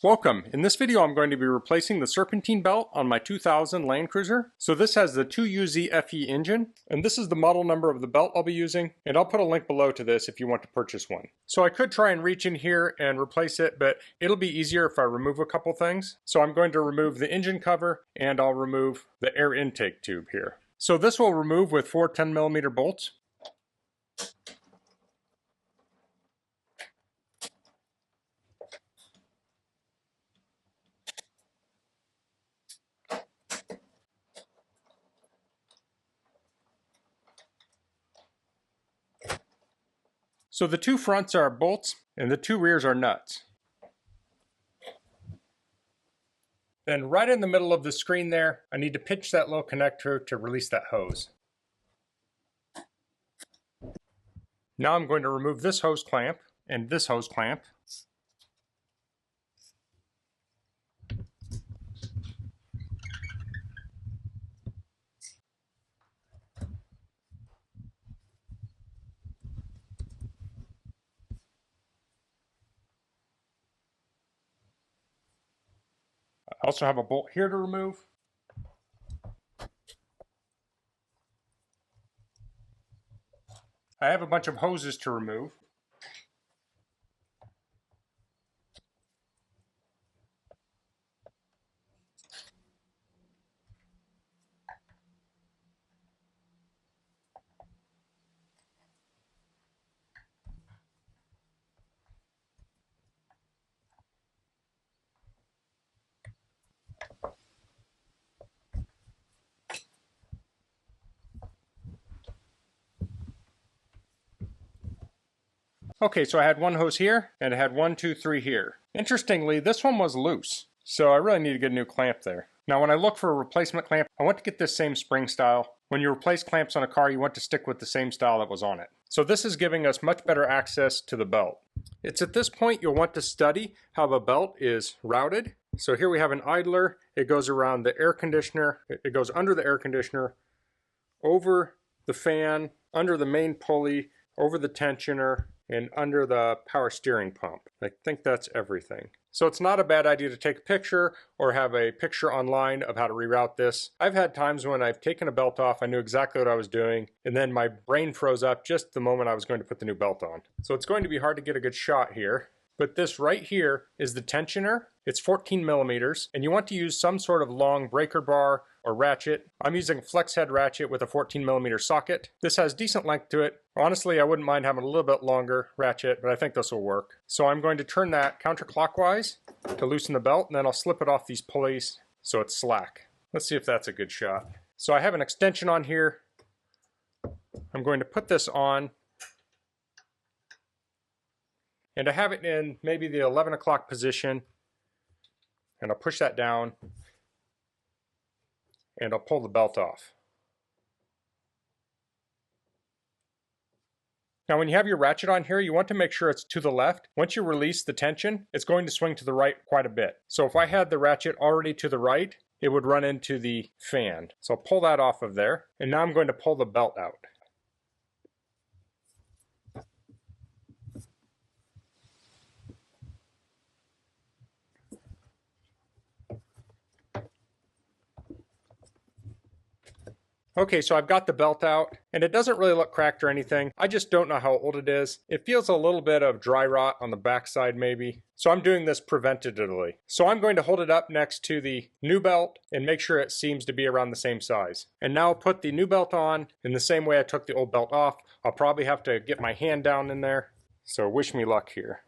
Welcome. In this video I'm going to be replacing the Serpentine belt on my 2000 Land Cruiser. So this has the 2UZ-FE engine, and this is the model number of the belt I'll be using, and I'll put a link below to this if you want to purchase one. So I could try and reach in here and replace it, but it'll be easier if I remove a couple things. So I'm going to remove the engine cover, and I'll remove the air intake tube here. So this will remove with 4 10mm bolts. So the two fronts are bolts and the two rears are nuts. Then right in the middle of the screen there, I need to pinch that little connector to release that hose. Now I'm going to remove this hose clamp and this hose clamp. I also have a bolt here to remove. I have a bunch of hoses to remove. Okay, so I had one hose here, and I had 1, 2, 3 here. Interestingly, this one was loose, so I really need to get a new clamp there. Now when I look for a replacement clamp, I want to get this same spring style. When you replace clamps on a car, you want to stick with the same style that was on it. So this is giving us much better access to the belt. It's at this point you'll want to study how the belt is routed. So here we have an idler. It goes around the air conditioner. It goes under the air conditioner, over the fan, under the main pulley, over the tensioner, and under the power steering pump. I think that's everything. So it's not a bad idea to take a picture or have a picture online of how to reroute this. I've had times when I've taken a belt off, I knew exactly what I was doing, and then my brain froze up just the moment I was going to put the new belt on. So it's going to be hard to get a good shot here. But this right here is the tensioner. It's 14mm, and you want to use some sort of long breaker bar or ratchet. I'm using a flex head ratchet with a 14mm socket. This has decent length to it. Honestly, I wouldn't mind having a little bit longer ratchet, but I think this will work. So I'm going to turn that counterclockwise to loosen the belt, and then I'll slip it off these pulleys so it's slack. Let's see if that's a good shot. So I have an extension on here. I'm going to put this on, and I have it in maybe the 11 o'clock position, and I'll push that down, and I'll pull the belt off. Now when you have your ratchet on here, you want to make sure it's to the left. Once you release the tension, it's going to swing to the right quite a bit. So if I had the ratchet already to the right, it would run into the fan. So I'll pull that off of there, and now I'm going to pull the belt out. Okay, so I've got the belt out, and it doesn't really look cracked or anything. I just don't know how old it is. It feels a little bit of dry rot on the backside maybe. So I'm doing this preventatively. So I'm going to hold it up next to the new belt and make sure it seems to be around the same size. And now I'll put the new belt on in the same way I took the old belt off. I'll probably have to get my hand down in there. So wish me luck here.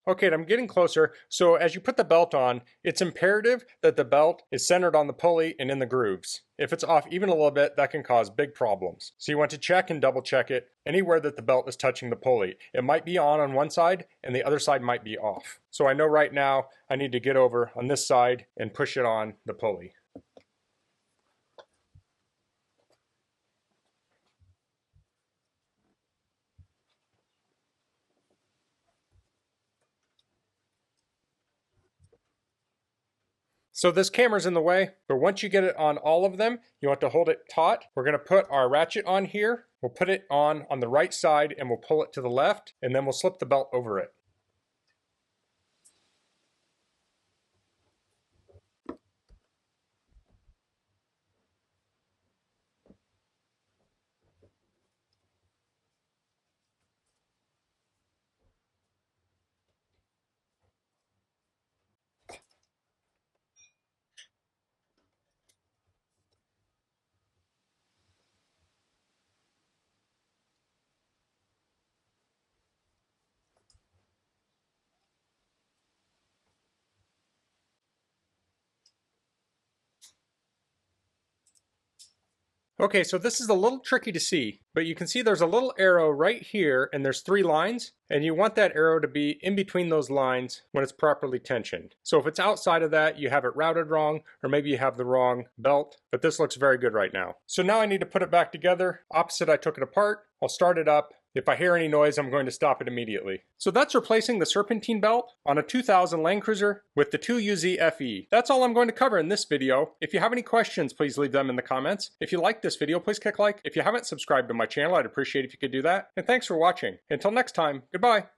Okay, I'm getting closer. So as you put the belt on, it's imperative that the belt is centered on the pulley and in the grooves. If it's off even a little bit, that can cause big problems. So you want to check and double check it anywhere that the belt is touching the pulley. It might be on one side and the other side might be off. So I know right now I need to get over on this side and push it on the pulley. So this camera's in the way, but once you get it on all of them, you want to hold it taut. We're going to put our ratchet on here. We'll put it on the right side and we'll pull it to the left, and then we'll slip the belt over it. Okay, so this is a little tricky to see, but you can see there's a little arrow right here and there's 3 lines, and you want that arrow to be in between those lines when it's properly tensioned. So if it's outside of that, you have it routed wrong, or maybe you have the wrong belt, but this looks very good right now. So now I need to put it back together. Opposite, I took it apart. I'll start it up. If I hear any noise, I'm going to stop it immediately. So that's replacing the Serpentine belt on a 2000 Land Cruiser with the 2UZ-FE. That's all I'm going to cover in this video. If you have any questions, please leave them in the comments. If you like this video, please click like. If you haven't subscribed to my channel, I'd appreciate if you could do that. And thanks for watching. Until next time, goodbye.